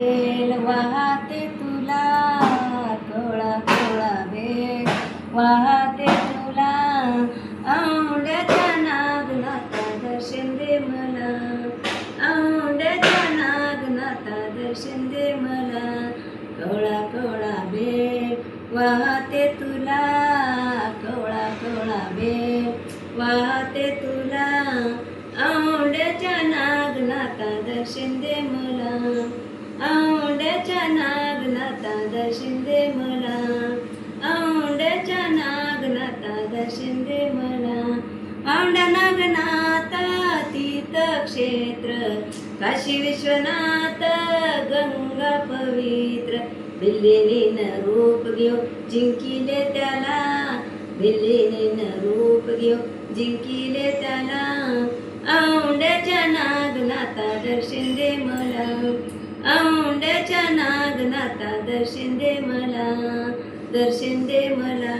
Bell वाहते तुला कोळा कोळा bell वाहते तुला औंड्याच्या नागनाथा दर्शन दे मला औंड्याच्या नागनाथा दर्शन दे मला कोळा कोळा बेल वाहते तुला कोळा कोळा बेल वाहते तुला औंड्याच्या नागनाथा दर्शन दे मला औंड्याच्या नागनाथा दर्शन दे मला औंड्याच्या नागनाथा दर्शन दे मला औंड्या नागनाथा तीर्थक्षेत्र काशी विश्वनाथ गंगा पवित्र बिल्लीने रूप घेऊ जिंकिले त्याला बिल्लीने रूप घेऊ जिंकिले त्याला औंड्याच्या नागनाथा दर्शन दे मला औंड्याच्या नागनाथा दर्शन दे मला दर्शन दे मला।